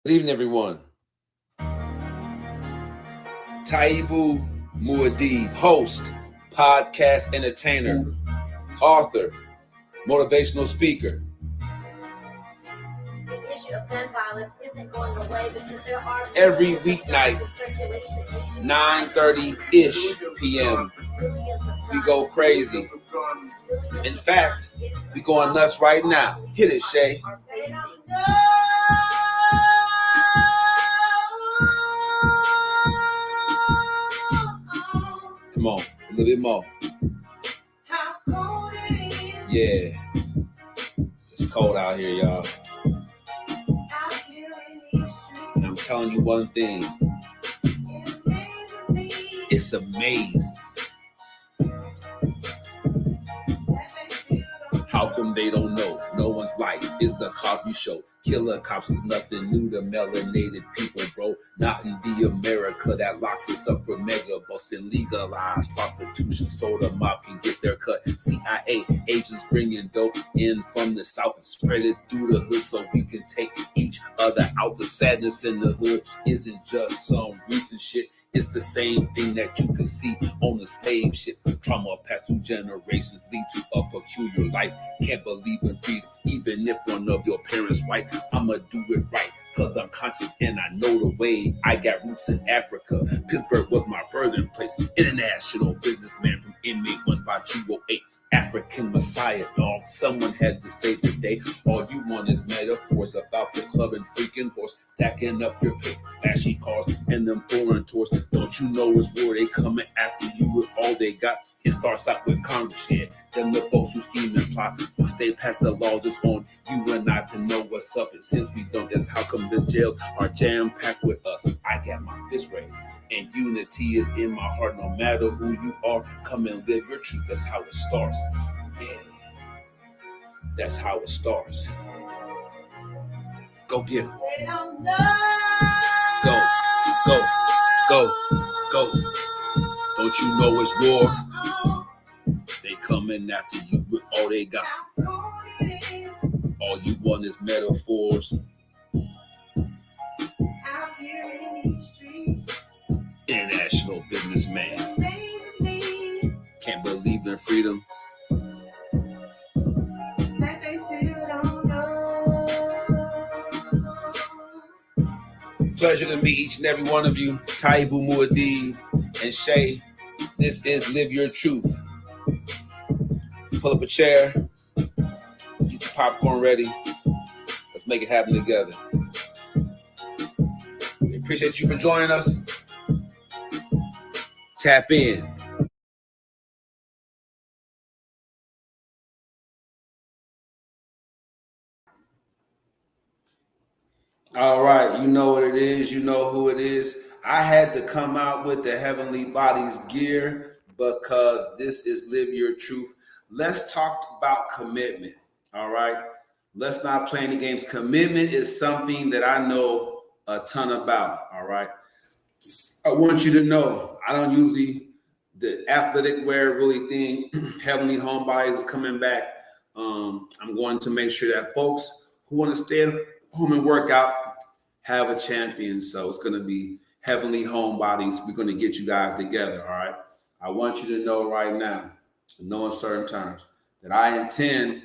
Good evening, everyone. Taibu Muad'Dib, host, podcast entertainer, author, motivational speaker. The issue of gun violence isn't going away because there are every weeknight, 9:30-ish p.m. We go crazy. In fact, we going nuts right now. Hit it, Shay. Come on, a little bit more. Yeah. It's cold out here, y'all. And I'm telling you one thing. It's amazing. How come they don't know? No one's life is the Cosby Show. Killer cops is nothing new to melanated people, bro. Not in the America that locks us up for mega busting, legalized prostitution so the mob can get their cut. CIA agents bringing dope in from the south and spread it through the hood so we can take each other out. The sadness in the hood isn't just some recent shit. It's the same thing that you can see on the slave ship. Trauma passed through generations lead to a peculiar life. Can't believe in freedom, even if one of your parents right. I'ma do it right, cause I'm conscious and I know the way. I got roots in Africa. Pittsburgh was my birthing place. International businessman from inmate 15208. African Messiah, dog. Someone had to save the day. All you want is metaphors about the club and freaking horse. Stacking up your pay, flashy cars, and them foreign tours. Don't you know it's war? They coming after you with all they got. It starts out with Congress, yeah. Then the folks who scheme and plot. Once they pass the laws, it's on you and I to know what's up. And since we don't, that's how come the jails are jam-packed with us. I got my fist raised. And unity is in my heart. No matter who you are, come and live your truth. That's how it starts. Yeah. That's how it starts. Go get it. Go, go, go, go. Don't you know it's war? They coming after you with all they got. All you want is metaphors. International businessman. Can't believe in freedom. That they still don't know. Pleasure to meet each and every one of you. Taibu Muad'Dib and Shay. This is Live Your Truth. Pull up a chair. Get your popcorn ready. Let's make it happen together. We appreciate you for joining us. Tap in. All right, you know what it is. You know who it is. I had to come out with the Heavenly Bodies gear because this is Live Your Truth. Let's talk about commitment. All right. Let's not play any games. Commitment is something that I know a ton about. All right. I want you to know I don't usually the athletic wear really thing. Heavenly Homebodies is coming back. I'm going to make sure that folks who want to stay at home and work out have a champion. So it's going to be Heavenly Homebodies. We're going to get you guys together. All right. I want you to know right now, in no uncertain terms, that I intend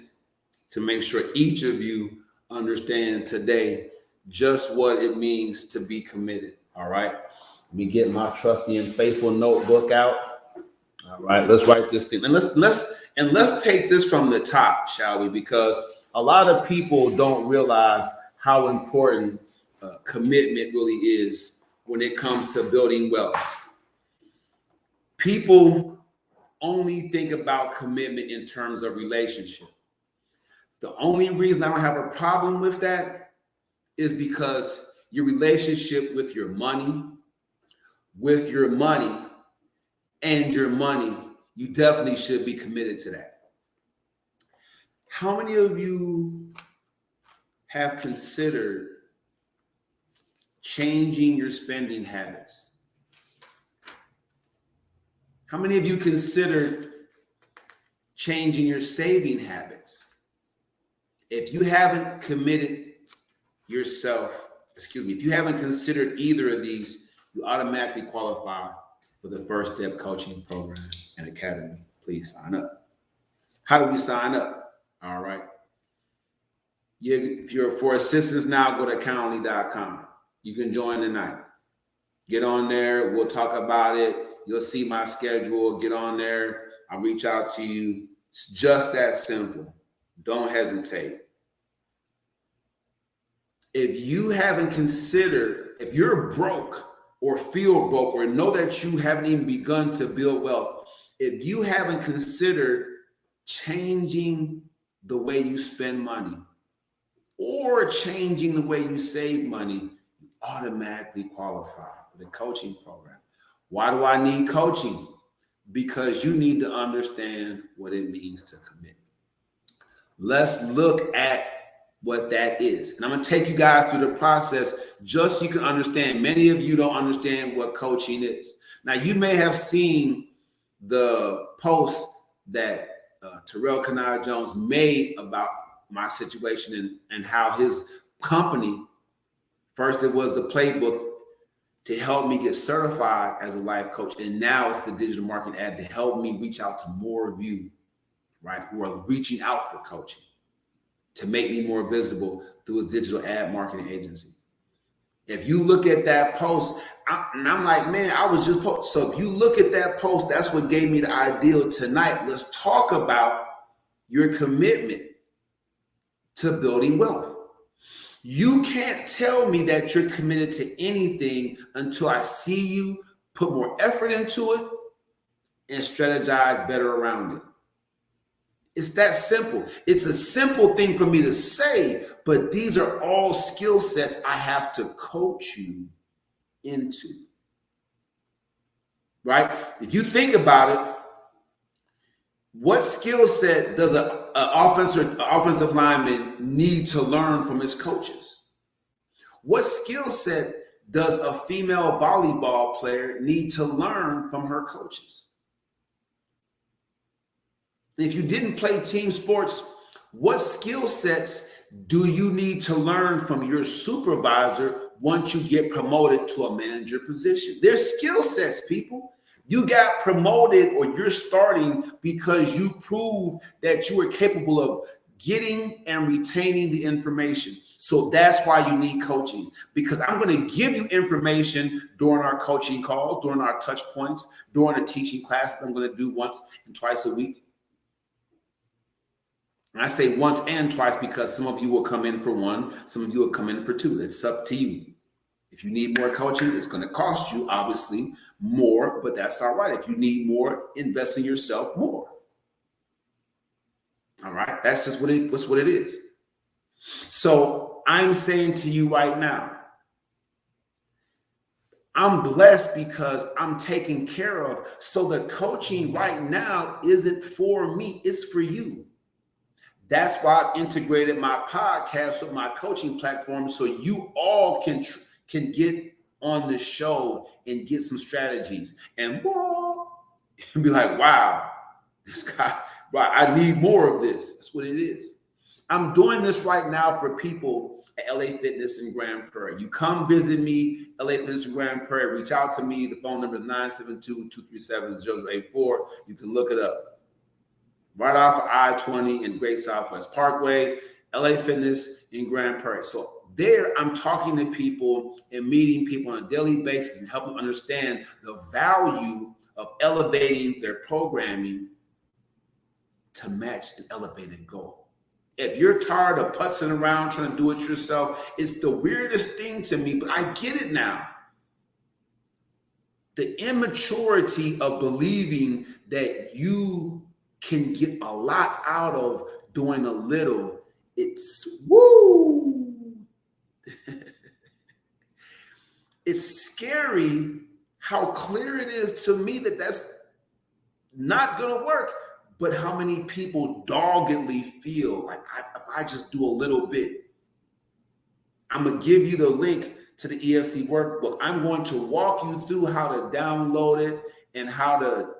to make sure each of you understand today just what it means to be committed. All right. Let me get my trusty and faithful notebook out. All right, let's write this thing. And let's take this from the top, shall we? Because a lot of people don't realize how important commitment really is when it comes to building wealth. People only think about commitment in terms of relationship. The only reason I don't have a problem with that is because your relationship with your money, and your money, you definitely should be committed to that. How many of you have considered changing your spending habits? How many of you considered changing your saving habits? If you haven't committed yourself if you haven't considered either of these, you automatically qualify for the First Step Coaching Program and Academy. Please sign up. How do we sign up? All right. If you're for assistance now, go to Calendly.com. You can join tonight. Get on there. We'll talk about it. You'll see my schedule. Get on there. I'll reach out to you. It's just that simple. Don't hesitate. If you haven't considered, if you're broke or feel broke or know that you haven't even begun to build wealth, if you haven't considered changing the way you spend money or changing the way you save money, you automatically qualify for the coaching program. Why do I need coaching? Because you need to understand what it means to commit. Let's look at what that is. And I'm going to take you guys through the process just so you can understand. Many of you don't understand what coaching is. Now, you may have seen the post that Terrell Kanai Jones made about my situation and how his company, first it was the playbook to help me get certified as a life coach, and now it's the digital marketing ad to help me reach out to more of you, right, who are reaching out for coaching, to make me more visible through his digital ad marketing agency. If you look at that post, I'm like, man, I was just post. So if you look at that post, that's what gave me the idea tonight. Let's talk about your commitment to building wealth. You can't tell me that you're committed to anything until I see you put more effort into it and strategize better around it. It's that simple. It's a simple thing for me to say, but these are all skill sets I have to coach you into. Right? If you think about it, what skill set does an offensive lineman need to learn from his coaches? What skill set does a female volleyball player need to learn from her coaches? If you didn't play team sports, what skill sets do you need to learn from your supervisor once you get promoted to a manager position? There's skill sets, people. You got promoted or you're starting because you prove that you are capable of getting and retaining the information. So that's why you need coaching, because I'm going to give you information during our coaching calls, during our touch points, during the teaching classes I'm going to do once and twice a week. And I say once and twice because some of you will come in for one, some of you will come in for two. It's up to you. If you need more coaching, it's going to cost you, obviously, more, but that's all right. If you need more, invest in yourself more. All right? That's just what it is. So I'm saying to you right now, I'm blessed because I'm taken care of. So the coaching right now isn't for me, it's for you. That's why I've integrated my podcast with my coaching platform so you all can get on the show and get some strategies and be like, wow, this guy, right, I need more of this. That's what it is. I'm doing this right now for people at LA Fitness in Grand Prairie. You come visit me, LA Fitness in Grand Prairie, reach out to me. The phone number is 972-237-0084. You can look it up. Right off of I-20 in Great Southwest Parkway, LA Fitness in Grand Prairie. So there, I'm talking to people and meeting people on a daily basis and helping them understand the value of elevating their programming to match the elevated goal. If you're tired of putzing around trying to do it yourself, it's the weirdest thing to me, but I get it now. The immaturity of believing that you can get a lot out of doing a little, it's woo. It's scary how clear it is to me that that's not going to work, but how many people doggedly feel like if I just do a little bit. I'm going to give you the link to the EFC workbook. I'm going to walk you through how to download it and how to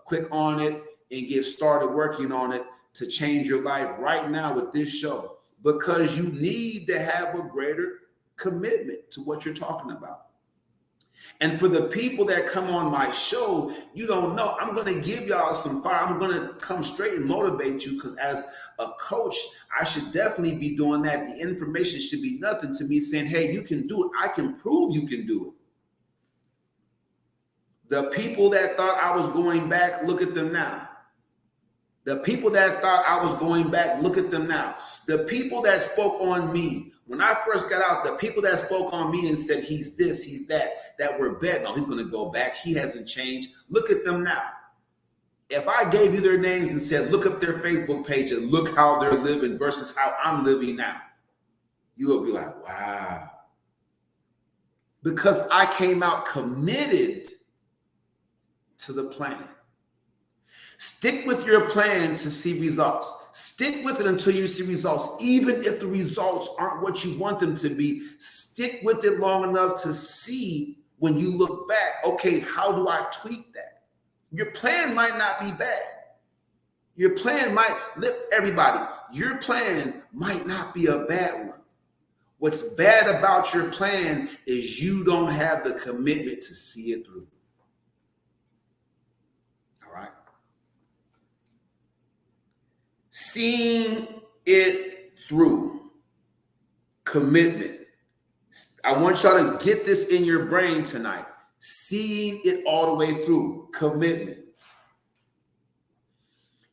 click on it and get started working on it to change your life right now with this show, because you need to have a greater commitment to what you're talking about. And for the people that come on my show, you don't know, I'm going to give y'all some fire. I'm going to come straight and motivate you, because as a coach, I should definitely be doing that. The information should be nothing to me saying, hey, you can do it. I can prove you can do it. The people that thought I was going back, look at them now. The people that thought I was going back, look at them now. The people that spoke on me, when I first got out, the people that spoke on me and said, he's this, he's that were betting, no, he's going to go back. He hasn't changed. Look at them now. If I gave you their names and said, look up their Facebook page and look how they're living versus how I'm living now, you will be like, wow. Because I came out committed to the plan. Stick with your plan to see results. Stick with it until you see results. Even if the results aren't what you want them to be, stick with it long enough to see when you look back, okay, how do I tweak that? Your plan might not be bad. Your plan might, everybody, your plan might not be a bad one. What's bad about your plan is you don't have the commitment to see it through. Seeing it through. Commitment. I want y'all to get this in your brain tonight. Seeing it all the way through. Commitment.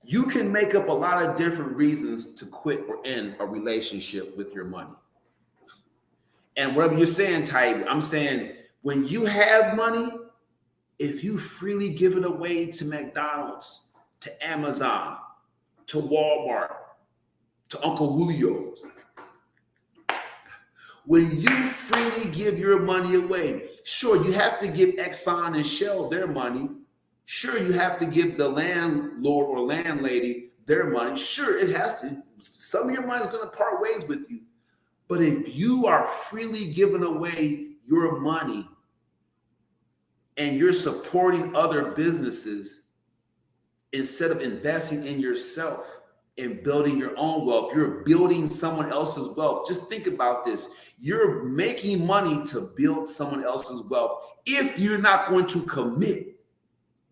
You can make up a lot of different reasons to quit or end a relationship with your money. And whatever you're saying, Ty, I'm saying when you have money, if you freely give it away to McDonald's, to Amazon, to Walmart, to Uncle Julio's. When you freely give your money away, sure, you have to give Exxon and Shell their money. Sure, you have to give the landlord or landlady their money. Sure, it has to. Some of your money is going to part ways with you. But if you are freely giving away your money and you're supporting other businesses, instead of investing in yourself and building your own wealth, you're building someone else's wealth. Just think about this. You're making money to build someone else's wealth if you're not going to commit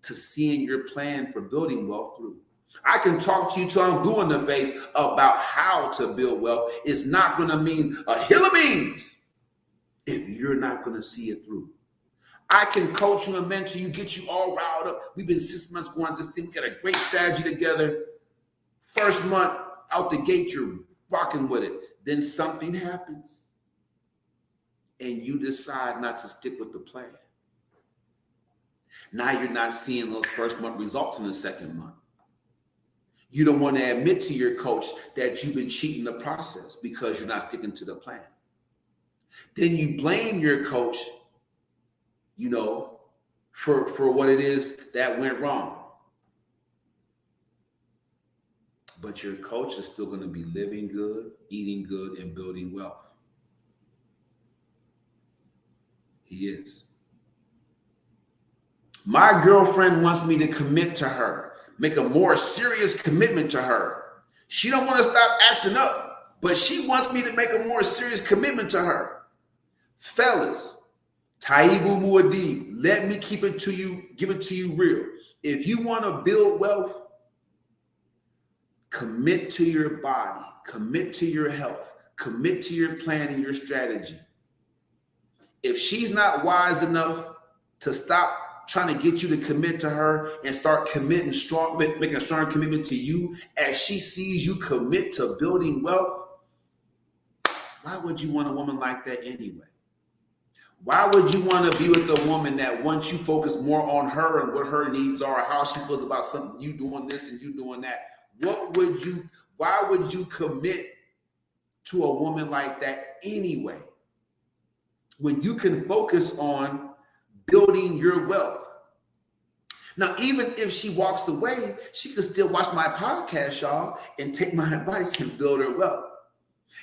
to seeing your plan for building wealth through. I can talk to you till I'm blue in the face about how to build wealth. It's not going to mean a hill of beans if you're not going to see it through. I can coach you and mentor you, get you all riled up. We've been 6 months going this thing, got a great strategy together. First month out the gate, you're rocking with it. Then something happens and you decide not to stick with the plan. Now you're not seeing those first month results in the second month. You don't want to admit to your coach that you've been cheating the process because you're not sticking to the plan. Then you blame your coach, for what it is that went wrong. But your coach is still going to be living good, eating good, and building wealth. He is. My girlfriend wants me to commit to her, make a more serious commitment to her. She don't want to stop acting up, but she wants me to make a more serious commitment to her. Fellas, Taibu Muad'Dib, let me give it to you real. If you want to build wealth, commit to your body, commit to your health, commit to your plan and your strategy. If she's not wise enough to stop trying to get you to commit to her and start making a strong commitment to you as she sees you commit to building wealth, why would you want a woman like that anyway? Why would you want to be with a woman that once you focus more on her and what her needs are, how she feels about something, you doing this and you doing that? Why would you commit to a woman like that anyway? When you can focus on building your wealth. Now, even if she walks away, she can still watch my podcast, y'all, and take my advice and build her wealth.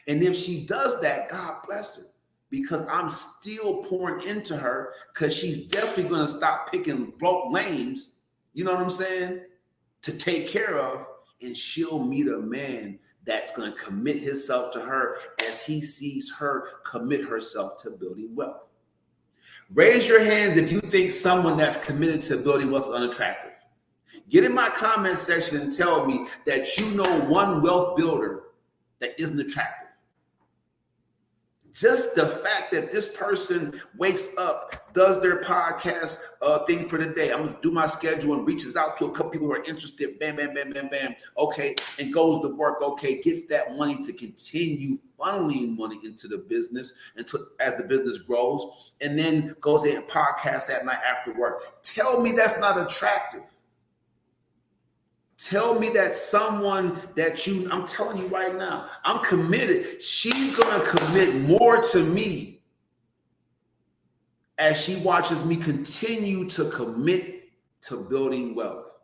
And if she does that, God bless her, because I'm still pouring into her, because she's definitely going to stop picking broke lames, you know what I'm saying, to take care of, and she'll meet a man that's going to commit himself to her as he sees her commit herself to building wealth. Raise your hands if you think someone that's committed to building wealth is unattractive. Get in my comment section and tell me that you know one wealth builder that isn't attractive. Just the fact that this person wakes up, does their podcast thing for the day. I'm going to do my schedule and reaches out to a couple people who are interested. Bam, bam, bam, bam, bam. Okay. And goes to work. Okay. Gets that money to continue funneling money into the business as the business grows. And then goes in and podcasts at night after work. Tell me that's not attractive. Tell me that someone that I'm telling you right now, I'm committed. She's going to commit more to me as she watches me continue to commit to building wealth.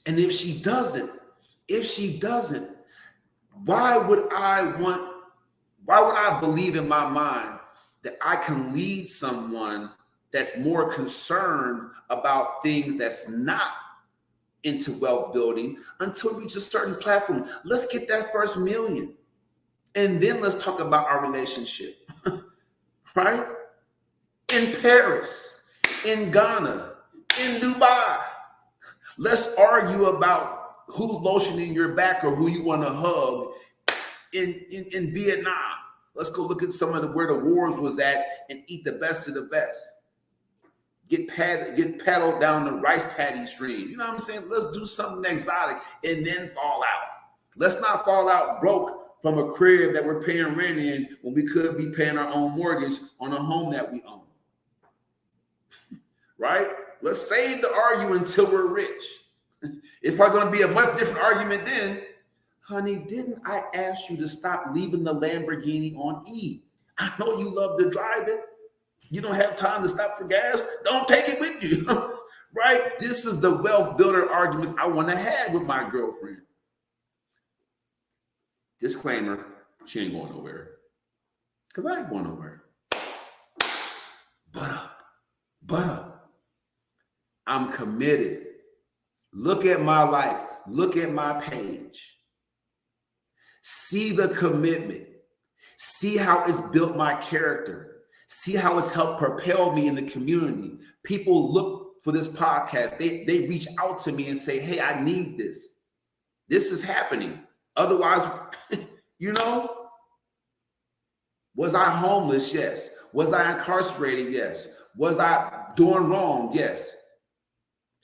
And if she doesn't, why would I believe in my mind that I can lead someone that's more concerned about things that's not into wealth building until we reach a certain platform? Let's get that first million. And then let's talk about our relationship, right? In Paris, in Ghana, in Dubai. Let's argue about who's lotioning your back or who you want to hug in Vietnam. Let's go look at where the wars was at and eat the best of the best. Get paddled down the rice paddy stream. You know what I'm saying? Let's do something exotic and then fall out. Let's not fall out broke from a crib that we're paying rent in when we could be paying our own mortgage on a home that we own. Right? Let's save the argument until we're rich. It's probably going to be a much different argument then. Honey, didn't I ask you to stop leaving the Lamborghini on E? I know you love to drive it. You don't have time to stop for gas. Don't take it with you, right? This is the wealth builder arguments I want to have with my girlfriend. Disclaimer, she ain't going nowhere because I ain't going nowhere. But I'm committed. Look at my life. Look at my page. See the commitment. See how it's built my character. See how it's helped propel me in the community. People look for this podcast. They reach out to me and say, hey, I need this. This is happening. Otherwise, was I homeless? Yes. Was I incarcerated? Yes. Was I doing wrong? Yes.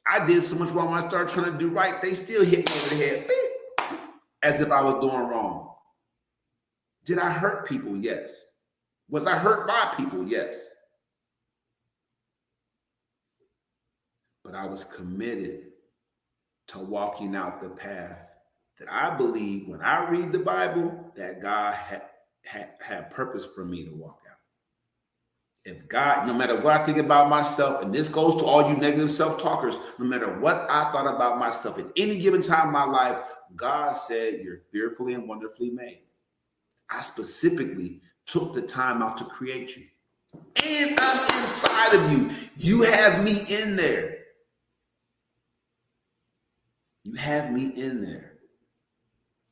I did so much wrong when I started trying to do right. They still hit me over the head as if I was doing wrong. Did I hurt people? Yes. Was I hurt by people? Yes. But I was committed to walking out the path that I believe when I read the Bible that God had purpose for me to walk out. If God, no matter what I think about myself, and this goes to all you negative self-talkers, no matter what I thought about myself at any given time in my life, God said, you're fearfully and wonderfully made. I specifically took the time out to create you. And I'm inside of you. You have me in there. You have me in there.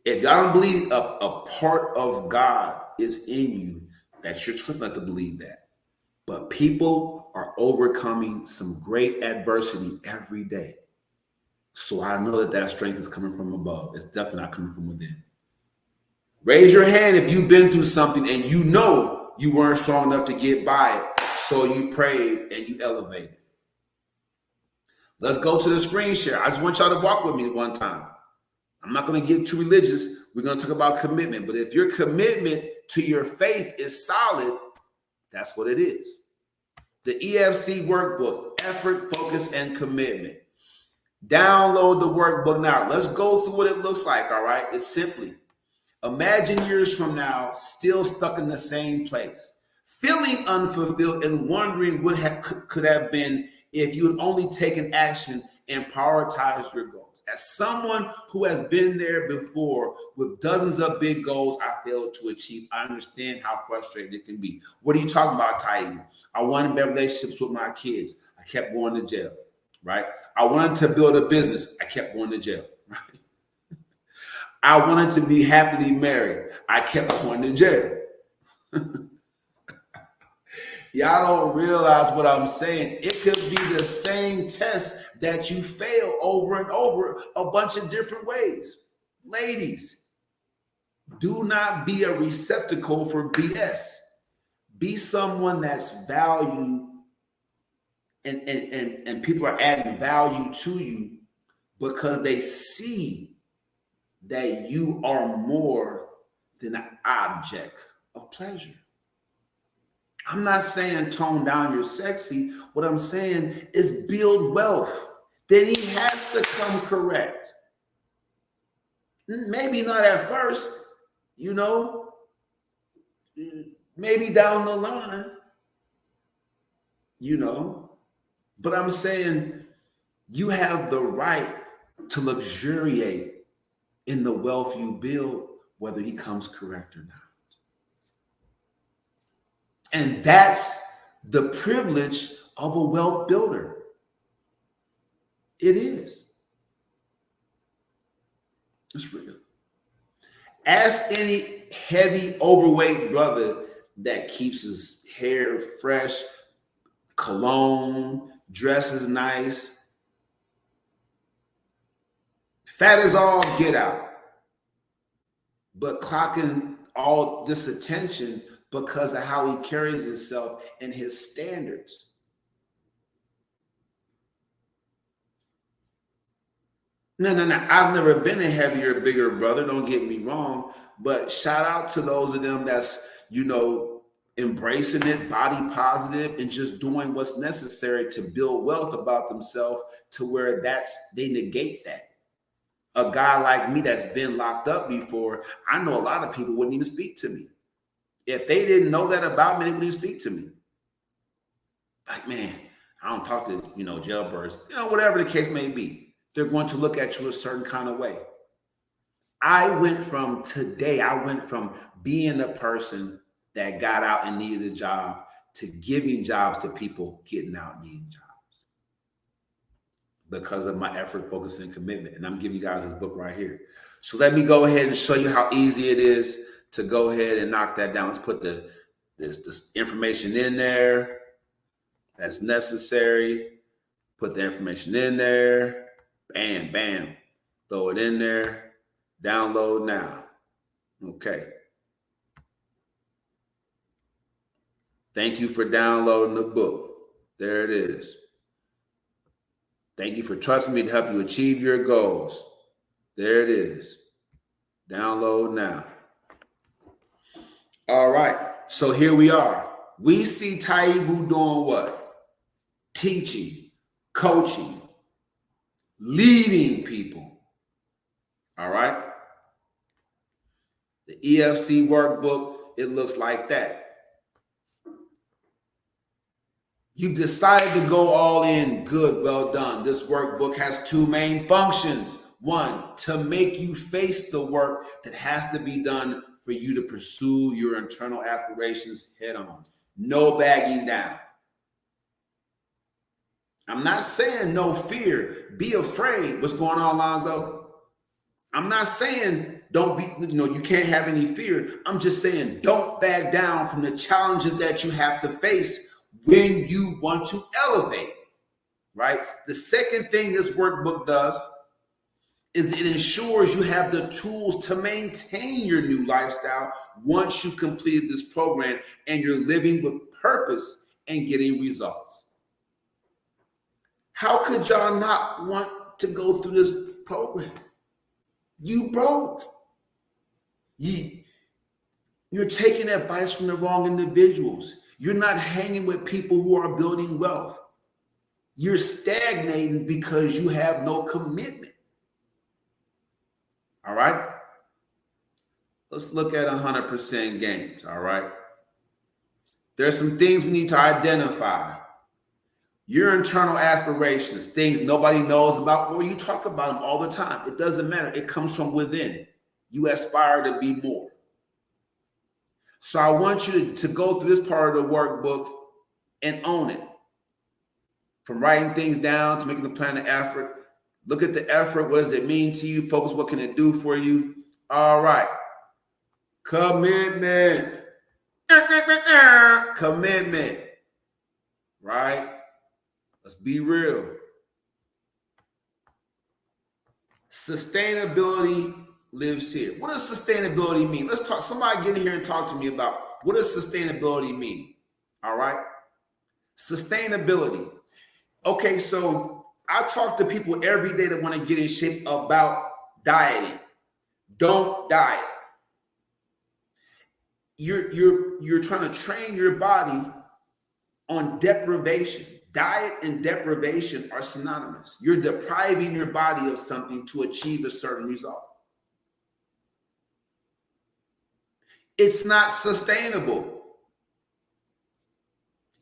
If y'all don't believe a part of God is in you, that's your truth not to believe that. But people are overcoming some great adversity every day. So I know that strength is coming from above. It's definitely not coming from within. Raise your hand if you've been through something and you know you weren't strong enough to get by it. So you prayed and you elevated. Let's go to the screen share. I just want y'all to walk with me one time. I'm not going to get too religious. We're going to talk about commitment. But if your commitment to your faith is solid, that's what it is. The EFC workbook, effort, focus, and commitment. Download the workbook now. Let's go through what it looks like, all right? It's simply, imagine years from now, still stuck in the same place, feeling unfulfilled and wondering what could have been if you had only taken action and prioritized your goals. As someone who has been there before with dozens of big goals I failed to achieve, I understand how frustrating it can be. What are you talking about, Titan? I wanted better relationships with my kids. I kept going to jail, right? I wanted to build a business. I kept going to jail, right? I wanted to be happily married. I kept going to jail. Y'all don't realize what I'm saying. It could be the same test that you fail over and over a bunch of different ways. Ladies, do not be a receptacle for BS. Be someone that's valued and people are adding value to you because they see that you are more than an object of pleasure. I'm not saying tone down your sexy. What I'm saying is build wealth. Then he has to come correct. Maybe not at first, you know, maybe down the line, you know, but I'm saying you have the right to luxuriate in the wealth you build, whether he comes correct or not. And that's the privilege of a wealth builder. It is. It's real. Ask any heavy, overweight brother that keeps his hair fresh, cologne, dresses nice, fat as all get out, but clocking all this attention because of how he carries himself and his standards. No. I've never been a heavier, bigger brother. Don't get me wrong. But shout out to those of them that's, you know, embracing it, body positive, and just doing what's necessary to build wealth about themselves to where they negate that. A guy like me that's been locked up before, I know a lot of people wouldn't even speak to me. If they didn't know that about me, they wouldn't speak to me. Like, man, I don't talk to, you know, jailbirds, you know, whatever the case may be. They're going to look at you a certain kind of way. I went from being a person that got out and needed a job to giving jobs to people getting out and needing jobs because of my effort, focus, and commitment. And I'm giving you guys this book right here. So let me go ahead and show you how easy it is to go ahead and knock that down. Let's put this information in there that's necessary. Put the information in there. Bam, bam. Throw it in there. Download now. Okay. Thank you for downloading the book. There it is. Thank you for trusting me to help you achieve your goals. There it is. Download now. All right. So here we are. We see Taibu doing what? Teaching, coaching, leading people. All right. The EFC workbook, it looks like that. You decided to go all in. Good, well done. This workbook has two main functions. One, to make you face the work that has to be done for you to pursue your internal aspirations head on. No bagging down. I'm not saying no fear. Be afraid. What's going on, Lonzo? I'm not saying don't be, you can't have any fear. I'm just saying don't back down from the challenges that you have to face when you want to elevate, right? The second thing this workbook does is it ensures you have the tools to maintain your new lifestyle once you completed this program and you're living with purpose and getting results. How could y'all not want to go through this program? You broke. You're taking advice from the wrong individuals. You're not hanging with people who are building wealth. You're stagnating because you have no commitment. All right? Let's look at 100% gains, all right? There's some things we need to identify. Your internal aspirations, things nobody knows about, or you talk about them all the time. It doesn't matter. It comes from within. You aspire to be more. So I want you to go through this part of the workbook and own it. From writing things down to making the plan of effort. Look at the effort. What does it mean to you? Focus. What can it do for you? All right. Commitment. Commitment. Right? Let's be real. Sustainability lives here. What does sustainability mean? Let's talk. Somebody get in here and talk to me about what does sustainability mean? All right. Sustainability. Okay, so I talk to people every day that want to get in shape about dieting. Don't diet. You're trying to train your body on deprivation. Diet and deprivation are synonymous. You're depriving your body of something to achieve a certain result. It's not sustainable.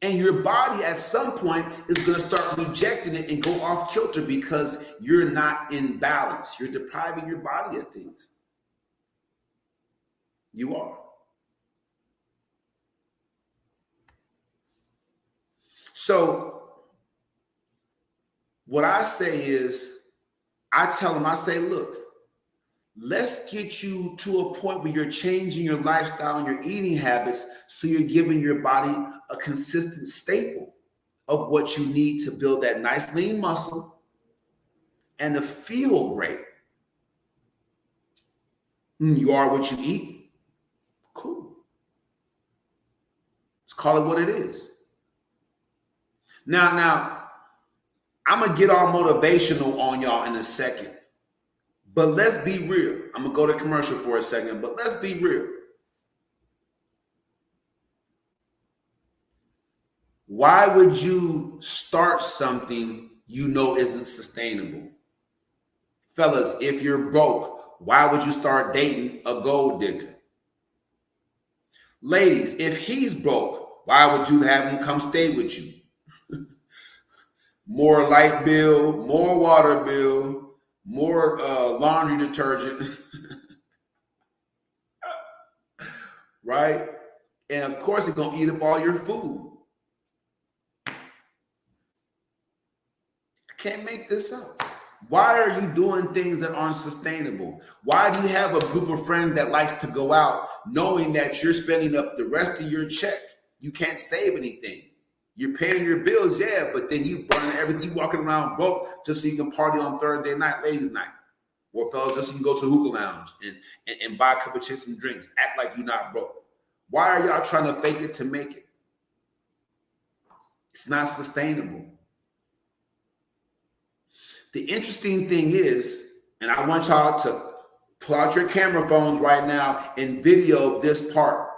And your body at some point is going to start rejecting it and go off kilter because you're not in balance. You're depriving your body of things. You are. So what I say is, I tell them, I say, look, let's get you to a point where you're changing your lifestyle and your eating habits so you're giving your body a consistent staple of what you need to build that nice lean muscle and to feel great. You are what you eat. Cool. Let's call it what it is. Now, I'm going to get all motivational on y'all in a second. But let's be real. I'm going to go to commercial for a second, but let's be real. Why would you start something you know isn't sustainable? Fellas, if you're broke, why would you start dating a gold digger? Ladies, if he's broke, why would you have him come stay with you? More light bill, more water bill, more laundry detergent, right? And of course, he's going to eat up all your food. I can't make this up. Why are you doing things that aren't sustainable? Why do you have a group of friends that likes to go out knowing that you're spending up the rest of your check? You can't save anything. You're paying your bills, yeah, but then you burning everything. You walking around broke just so you can party on Thursday night, ladies' night. Or fellas, just so you can go to a hookah lounge and buy a couple of chips and drinks. Act like you're not broke. Why are y'all trying to fake it to make it? It's not sustainable. The interesting thing is, and I want y'all to pull out your camera phones right now and video this part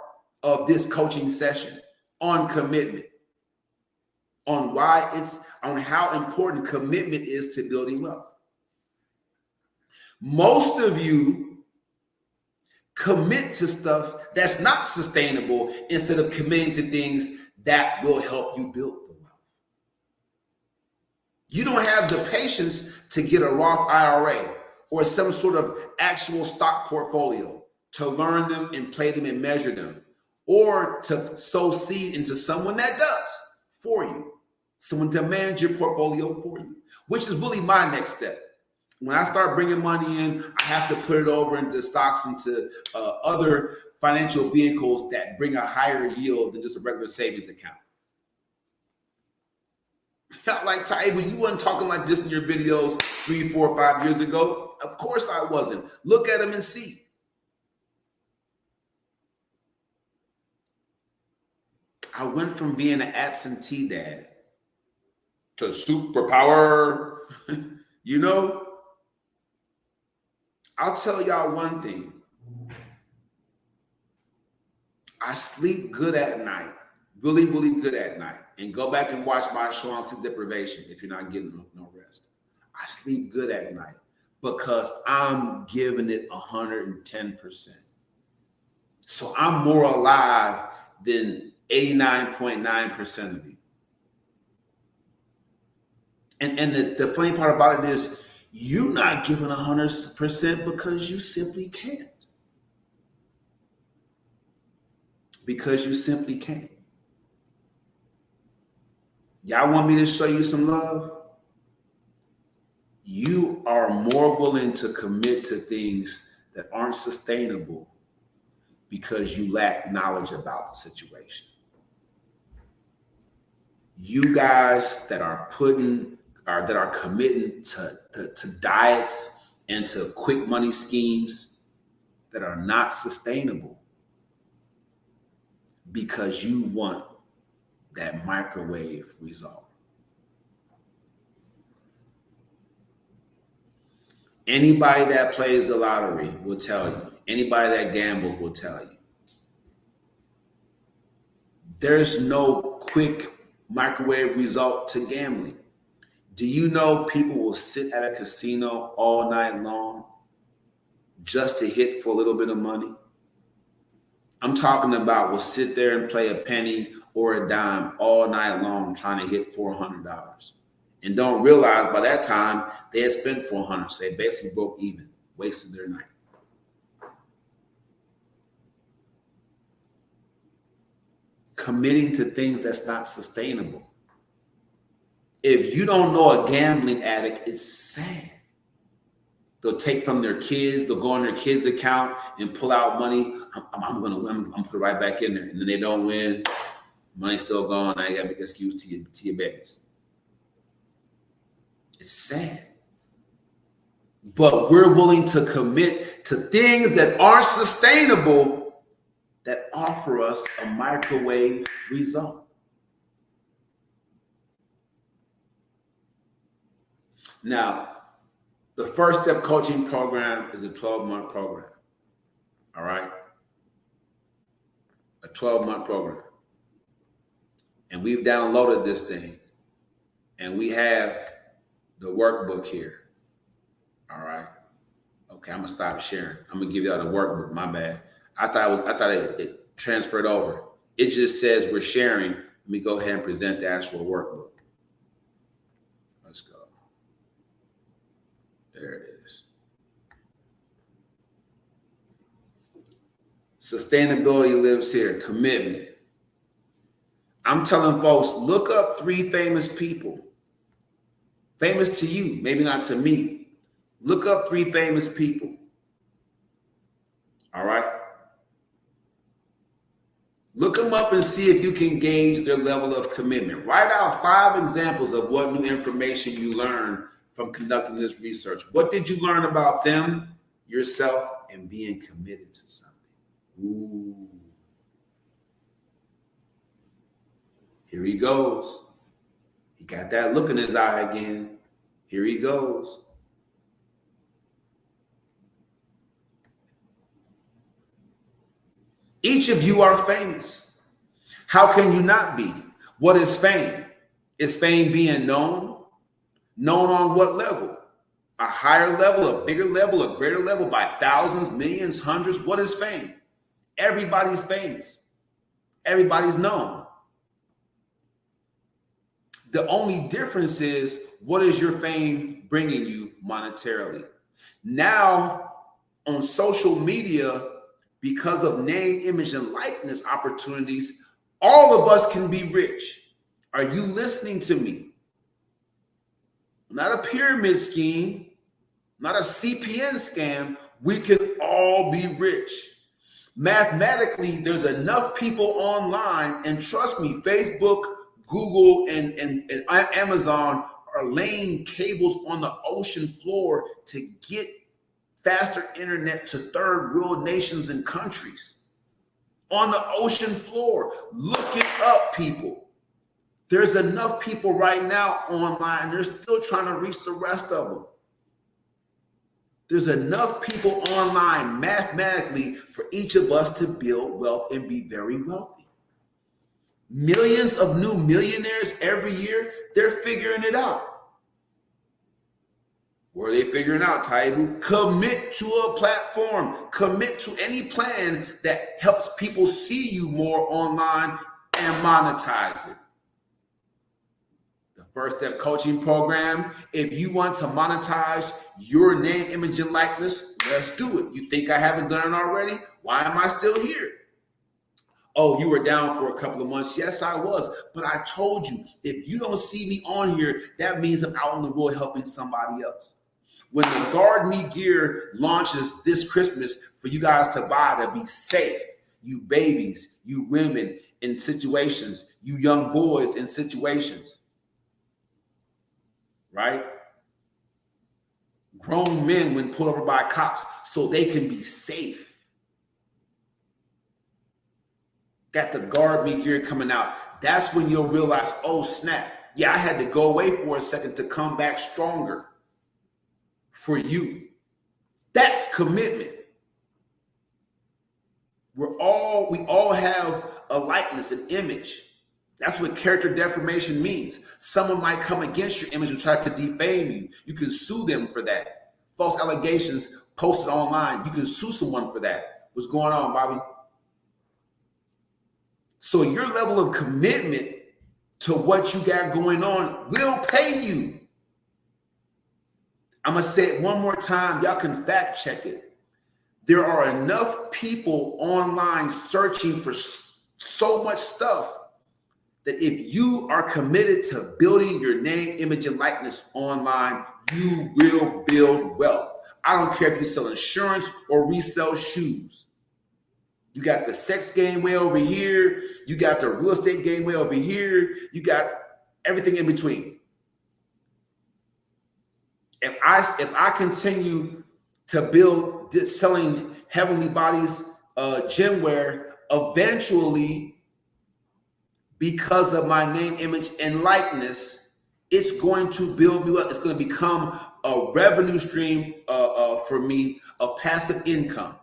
of this coaching session on commitment, on how important commitment is to building wealth. Most of you commit to stuff that's not sustainable instead of committing to things that will help you build the wealth. You don't have the patience to get a Roth IRA or some sort of actual stock portfolio to learn them and play them and measure them, or to sow seed into someone that does for you, someone to manage your portfolio for you, which is really my next step. When I start bringing money in, I have to put it over into stocks, into other financial vehicles that bring a higher yield than just a regular savings account. Not like Taibu, you weren't talking like this in your videos 3, 4, 5 years ago. Of course I wasn't. Look at them and see. I went from being an absentee dad to superpower, you know? I'll tell y'all one thing. I sleep good at night, really, really good at night. And go back and watch my show on sleep deprivation if you're not getting no rest. I sleep good at night because I'm giving it 110%. So I'm more alive than 89.9% of you. And the funny part about it is you're not giving 100% because you simply can't. Because you simply can't. Y'all want me to show you some love? You are more willing to commit to things that aren't sustainable because you lack knowledge about the situation. You guys that are committing to diets and to quick money schemes that are not sustainable because you want that microwave result. Anybody that plays the lottery will tell you. Anybody that gambles will tell you. There's no quick microwave result to gambling. Do you know people will sit at a casino all night long just to hit for a little bit of money? I'm talking about will sit there and play a penny or a dime all night long trying to hit $400 and don't realize by that time they had spent $400, so they basically broke even, wasted their night. Committing to things that's not sustainable. If you don't know a gambling addict, it's sad. They'll take from their kids, they'll go on their kids' account and pull out money. I'm going to win, I'm going to put it right back in there. And then they don't win, money's still gone. Now you got to make an excuse to your babies. It's sad. But we're willing to commit to things that aren't sustainable that offer us a microwave result. Now, the First Step Coaching Program is a 12-month program. All right? A 12-month program. And we've downloaded this thing. And we have the workbook here. All right? Okay, I'm going to stop sharing. I'm going to give y'all the workbook. My bad. I thought it transferred over. It just says we're sharing. Let me go ahead and present the actual workbook. Let's go. There it is. Sustainability lives here. Commitment. I'm telling folks, look up 3 famous people. Famous to you, maybe not to me. Look up 3 famous people. All right? Look them up and see if you can gauge their level of commitment. Write out 5 examples of what new information you learned from conducting this research. What did you learn about them, yourself, and being committed to something? Ooh. Here he goes. He got that look in his eye again. Here he goes. Each of you are famous. How can you not be? What is fame? Is fame being known? Known on what level? A higher level, a bigger level, a greater level, by thousands, millions, hundreds? What is fame? Everybody's famous. Everybody's known. The only difference is, what is your fame bringing you monetarily? Now, on social media, because of name, image, and likeness opportunities, all of us can be rich. Are you listening to me? Not a pyramid scheme, not a CPN scam. We can all be rich. Mathematically, there's enough people online, and trust me, Facebook, Google, and Amazon are laying cables on the ocean floor to get faster internet to third world nations and countries. On the ocean floor. Look it up, people. There's enough people right now online. They're still trying to reach the rest of them. There's enough people online mathematically for each of us to build wealth and be very wealthy. Millions of new millionaires every year, they're figuring it out. What are they figuring out, Taibu? Commit to a platform. Commit to any plan that helps people see you more online and monetize it. The First Step Coaching Program, if you want to monetize your name, image, and likeness, let's do it. You think I haven't done it already? Why am I still here? Oh, you were down for a couple of months. Yes, I was. But I told you, if you don't see me on here, that means I'm out in the world helping somebody else. When the Guard Me gear launches this Christmas for you guys to buy to be safe, you babies, you women in situations, you young boys in situations, right? Grown men when pulled over by cops so they can be safe. Got the Guard Me gear coming out. That's when you'll realize, oh snap, yeah, I had to go away for a second to come back stronger for you. That's commitment. We all have a likeness, an image. That's what character defamation means. Someone might come against your image and try to defame you. You can sue them for that. False allegations posted online. You can sue someone for that. What's going on, Bobby? So your level of commitment to what you got going on will pay you. I'm going to say it one more time. Y'all can fact check it. There are enough people online searching for so much stuff that if you are committed to building your name, image, and likeness online, you will build wealth. I don't care if you sell insurance or resell shoes. You got the sex game way over here. You got the real estate game way over here. You got everything in between. If I continue to build this selling Heavenly Bodies gym wear, eventually, because of my name, image, and likeness, it's going to build me up. It's going to become a revenue stream for me of passive income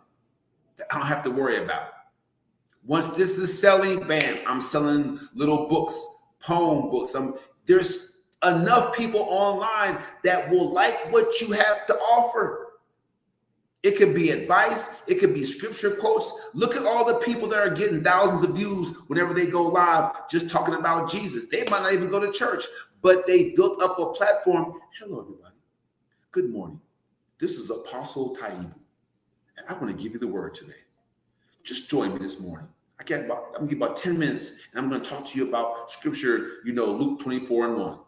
that I don't have to worry about. Once this is selling, bam, I'm selling little books, poem books. There's enough people online that will like what you have to offer. It could be advice. It could be scripture quotes. Look at all the people that are getting thousands of views whenever they go live just talking about Jesus. They might not even go to church, but they built up a platform. Hello, everybody. Good morning. This is Apostle Taibu, and I want to give you the word today. Just join me this morning. I'm going to give about 10 minutes, and I'm going to talk to you about scripture, Luke 24:1.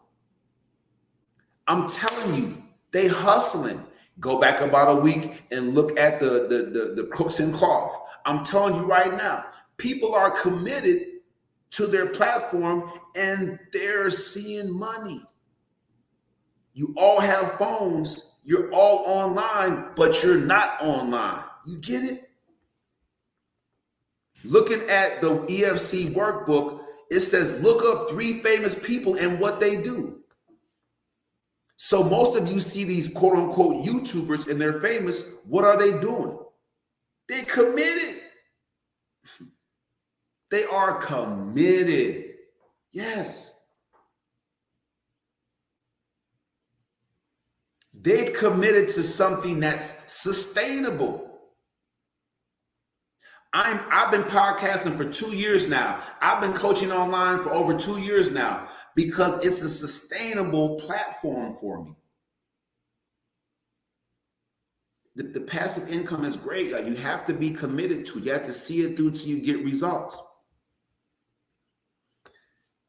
I'm telling you, they hustling. Go back about a week and look at the crooks in cloth. I'm telling you right now, people are committed to their platform and they're seeing money. You all have phones. You're all online, but you're not online. You get it? Looking at the EFC workbook, it says, look up 3 famous people and what they do. So most of you see these quote unquote YouTubers and they're famous. What are they doing? They're committed. They are committed. Yes. They've committed to something that's sustainable. I've been podcasting for 2 years now. I've been coaching online for over 2 years now because it's a sustainable platform for me. The passive income is great. Like, you have to be committed to it. You have to see it through till you get results.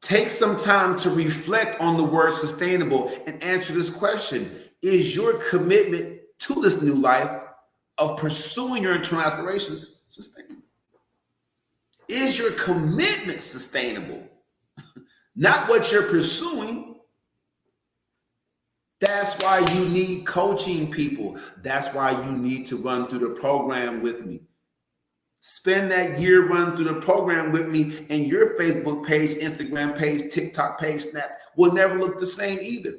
Take some time to reflect on the word sustainable and answer this question. Is your commitment to this new life of pursuing your internal aspirations sustainable? Is your commitment sustainable? Not what you're pursuing. That's why you need coaching, people. That's why you need to run through the program with me. Spend that year run through the program with me, and your Facebook page, Instagram page, TikTok page, Snap will never look the same either.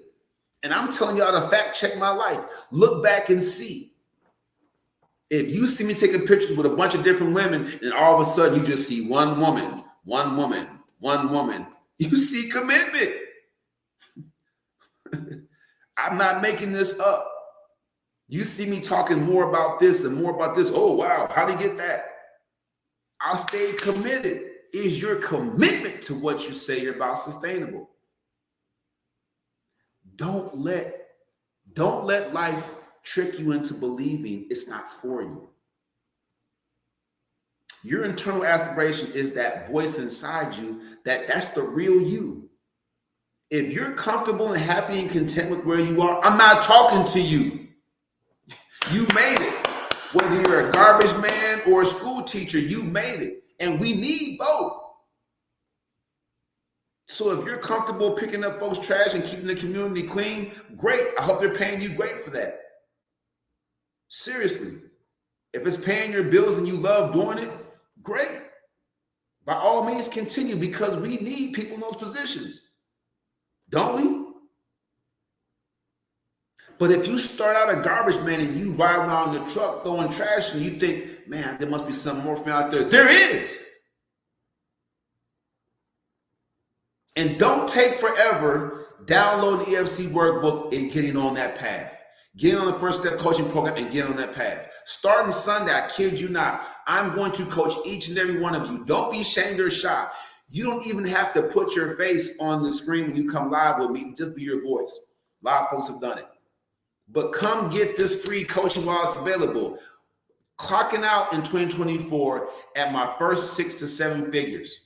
And I'm telling y'all to fact check my life. Look back and see. If you see me taking pictures with a bunch of different women and all of a sudden you just see one woman, you see commitment. I'm not making this up. You see me talking more about this and more about this. Oh, wow. How do you get that? I'll stay committed. Is your commitment to what you say you're about sustainable? Don't let life trick you into believing it's not for you. Your internal aspiration is that voice inside you that's the real you. If you're comfortable and happy and content with where you are, I'm not talking to you. You made it. Whether you're a garbage man or a school teacher, you made it. And we need both. So if you're comfortable picking up folks' trash and keeping the community clean, great. I hope they're paying you great for that. Seriously. If it's paying your bills and you love doing it, great. By all means, continue, because we need people in those positions. Don't we? But if you start out a garbage man and you ride around the truck throwing trash and you think, man, there must be something more for me out there. There is. And don't take forever downloading the EFC workbook and getting on that path. Get on the First Step Coaching Program and get on that path. Starting Sunday, I kid you not, I'm going to coach each and every one of you. Don't be ashamed or shy. You don't even have to put your face on the screen when you come live with me. Just be your voice. A lot of folks have done it. But come get this free coaching while it's available. Clocking out in 2024 at my first 6 to 7 figures.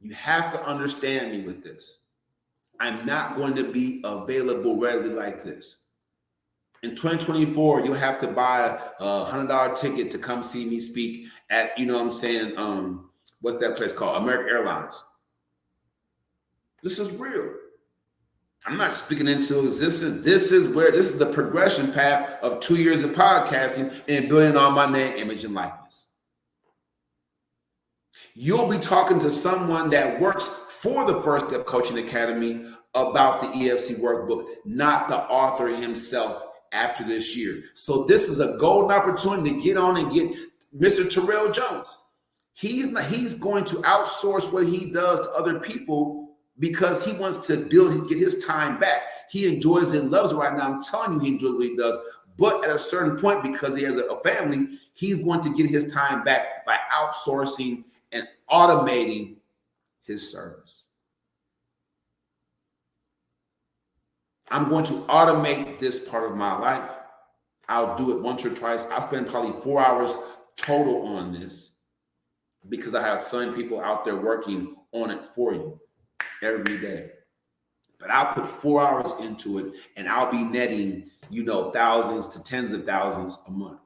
You have to understand me with this. I'm not going to be available readily like this. In 2024, you'll have to buy a $100 ticket to come see me speak at, you know what I'm saying, what's that place called? American Airlines. This is real. I'm not speaking into existence. This is the progression path of 2 years of podcasting and building on my name, image, and likeness. You'll be talking to someone that works for the First Step Coaching Academy about the EFC workbook, not the author himself after this year. So this is a golden opportunity to get on and get Mr. Terrell Jones. He's going to outsource what he does to other people because he wants to get his time back. He enjoys it and loves it right now. I'm telling you, he enjoys what he does. But at a certain point, because he has a family, he's going to get his time back by outsourcing and automating his service. I'm going to automate this part of my life. I'll do it once or twice. I'll spend probably 4 hours total on this because I have some people out there working on it for you every day. But I'll put 4 hours into it and I'll be netting, thousands to tens of thousands a month.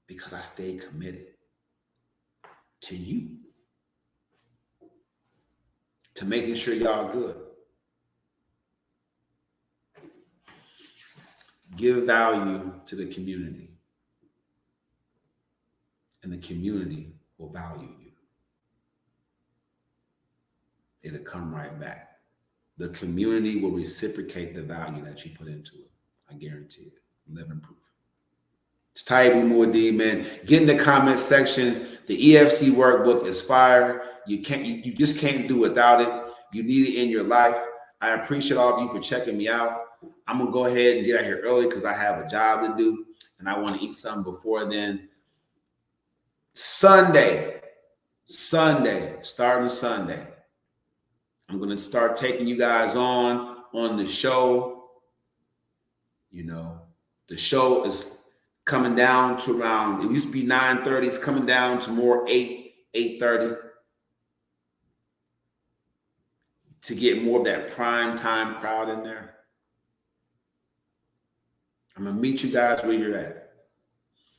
Because I stay committed to you, to making sure y'all good. Give value to the community, and the community will value you. It'll come right back. The community will reciprocate the value that you put into it. I guarantee it. Living proof. It's Taibu Muad'Dib, man. Get in the comment section. The EFC workbook is fire. You just can't do without it. You need it in your life. I appreciate all of you for checking me out. I'm gonna go ahead and get out here early because I have a job to do and I want to eat something before then. Sunday, starting Sunday, I'm gonna start taking you guys on the show. The show is coming down to around, it used to be 9:30. It's coming down to more 8:30 to get more of that prime time crowd in there. I'm going to meet you guys where you're at.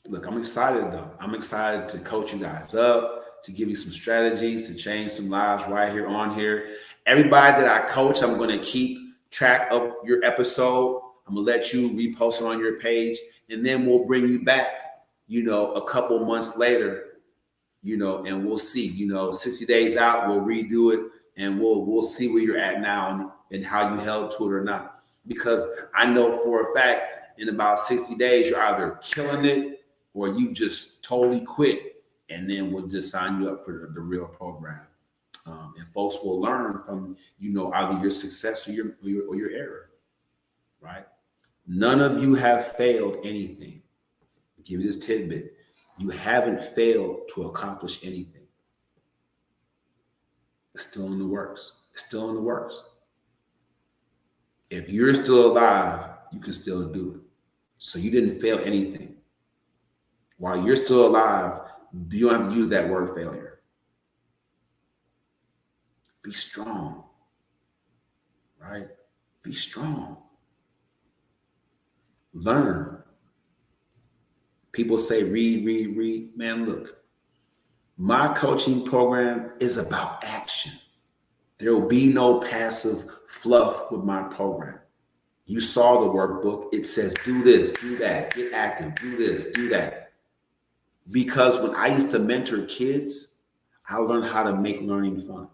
Look, I'm excited though. I'm excited to coach you guys up, to give you some strategies, to change some lives right here on here. Everybody that I coach, I'm going to keep track of your episode. I'm going to let you repost it on your page. And then we'll bring you back, a couple months later, and we'll see, 60 days out, we'll redo it and we'll see where you're at now and how you held to it or not. Because I know for a fact in about 60 days, you're either killing it or you just totally quit. And then we'll just sign you up for the real program. And folks will learn from, either your success or your error, right? None of you have failed anything. I'll give you this tidbit. You haven't failed to accomplish anything. It's still in the works. It's still in the works. If you're still alive, you can still do it. So you didn't fail anything. While you're still alive, you don't have to use that word failure. Be strong, right? Be strong. Learn. People say read, read, read. Man, look, my coaching program is about action. There will be no passive fluff with my program. You saw the workbook. It says do this, do that, get active, do this, do that. Because when I used to mentor kids, I learned how to make learning fun.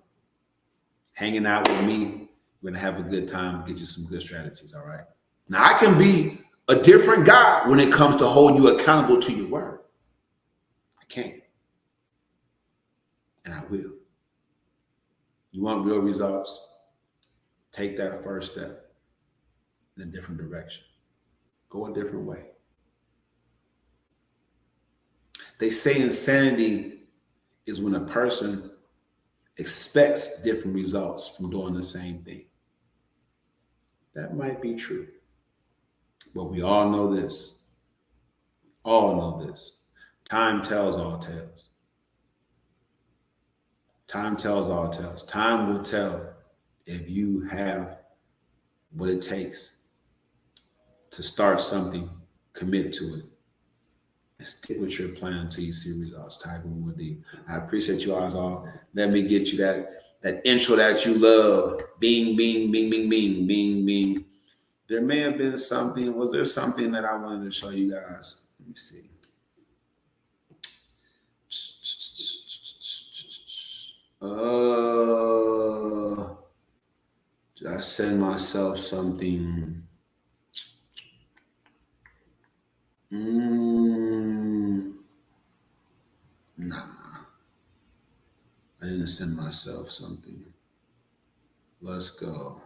Hanging out with me, we're going to have a good time, get you some good strategies, all right? Now, I can be a different guy when it comes to holding you accountable to your word. I can. And I will. You want real results? Take that first step in a different direction. Go a different way. They say insanity is when a person expects different results from doing the same thing. That might be true. But we all know this. All know this. Time tells all tales. Time tells all tales. Time will tell if you have what it takes to start something, commit to it, and stick with your plan until you see results. Type in more deep. I appreciate you all. Let me get you that intro that you love. Bing, bing, bing, bing, bing, bing, bing. There may have been something. Was there something that I wanted to show you guys? Let me see. Did I send myself something? Nah. I didn't send myself something. Let's go.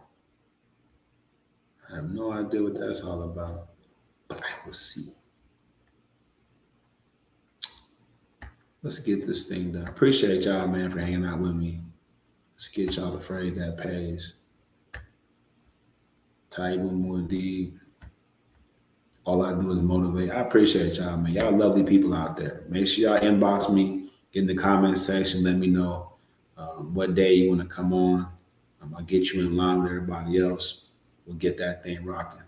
I have no idea what that's all about, but I will see. Let's get this thing done. Appreciate y'all, man, for hanging out with me. Let's get y'all the phrase that pays. Type in more deep. All I do is motivate. I appreciate y'all, man. Y'all lovely people out there. Make sure y'all inbox me in the comment section. Let me know what day you want to come on. I'll get you in line with everybody else. We'll get that thing rocking.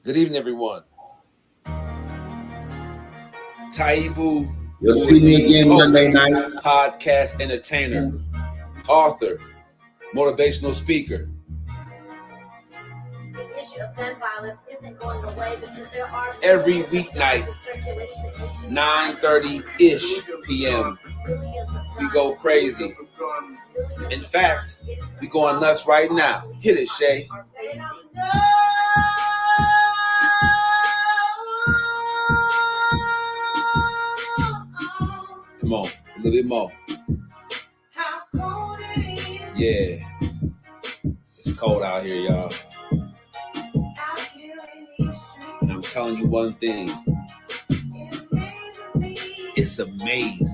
Good evening, everyone. Taibu. You'll see me again Monday night. Podcast entertainer, author, motivational speaker. The issue of gun violence isn't going away because there are Every weeknight, 9:30-ish p.m. We go crazy. In fact, we going nuts right now. Hit it, Shay. Come on, a little bit more. Yeah. It's cold out here, y'all. And I'm telling you one thing. It's amazing.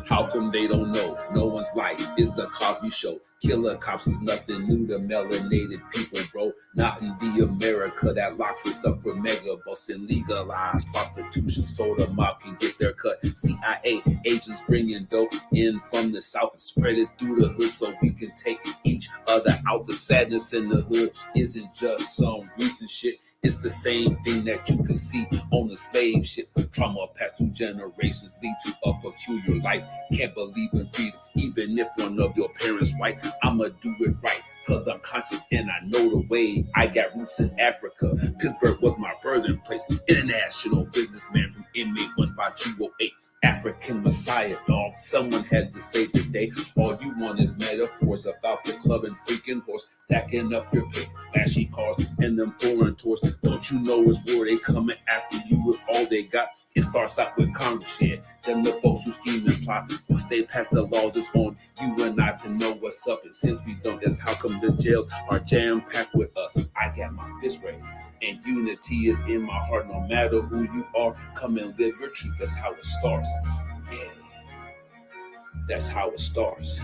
How come they don't know? No one's life is the Cosby Show. Killer cops is nothing new to melanated people, bro. Not in the America that locks us up for mega busting, legalized prostitution so the mob can get their cut. CIA agents bringing dope in from the south and spread it through the hood so we can take each other out. The sadness in the hood isn't just some recent shit. It's the same thing that you can see on the slave ship. Trauma passed through generations lead to a peculiar life. Can't believe in freedom, even if one of your parents right. I'ma do it right, cause I'm conscious and I know the way. I got roots in Africa. Pittsburgh was my birthing place. International businessman from inmate 15208. African Messiah, dog. Someone had to say today, all you want is metaphors about the club and freaking horse. Stacking up your pay, flashy cars, and them foreign tours. Don't you know it's war? They coming after you with all they got. It starts out with Congress, yeah. Then the folks who scheme and plot. Once they pass the laws, it's on you and I to know what's up. And since we don't, that's how come the jails are jam-packed with us. I got my fist raised, and unity is in my heart. No matter who you are, come and live your truth. That's how it starts. Yeah, that's how it starts.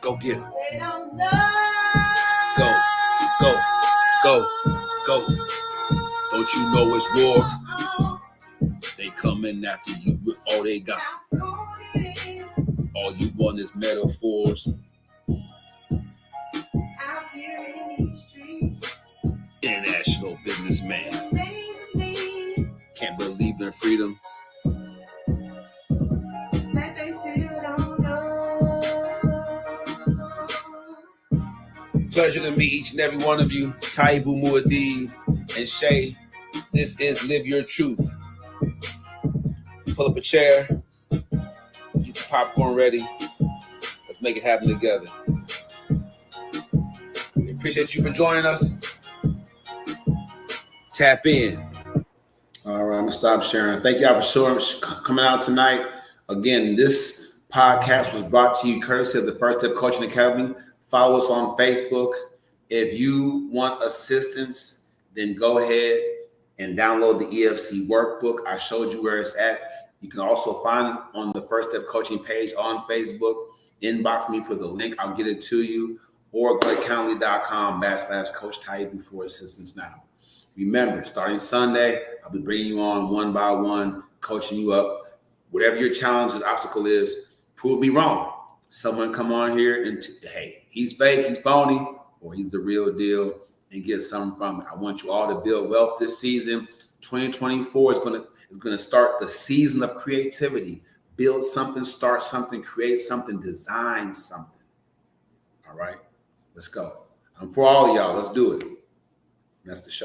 Go get it. Go, go, go, go. Don't you know it's war? They coming after you with all they got. you want is metaphors. Out here in these streets, International businessman. Can't believe in freedom. That they still don't know. Pleasure to meet each and every one of you. Taibu Muad'Dib and Shay. This is Live Your Truth. Pull up a chair. Get your popcorn ready. Let's make it happen together. We appreciate you for joining us. Tap in. All right, I'm gonna stop sharing. Thank y'all for coming out tonight. Again, this podcast was brought to you courtesy of the First Step Coaching Academy. Follow us on Facebook. If you want assistance, then go ahead and download the EFC workbook. I showed you where it's at. You can also find it on the First Step Coaching page on Facebook. Inbox me for the link. I'll get it to you. Or go to calendly.com/Coach Taibu for assistance now. Remember, starting Sunday, I'll be bringing you on one by one, coaching you up. Whatever your challenge and obstacle is, prove me wrong. Someone come on here and hey, he's fake, he's phony, or he's the real deal, and get something from it. I want you all to build wealth this season. 2024 is gonna start the season of creativity. Build something, start something, create something, design something. All right, let's go. I'm for all of y'all. Let's do it. That's the show.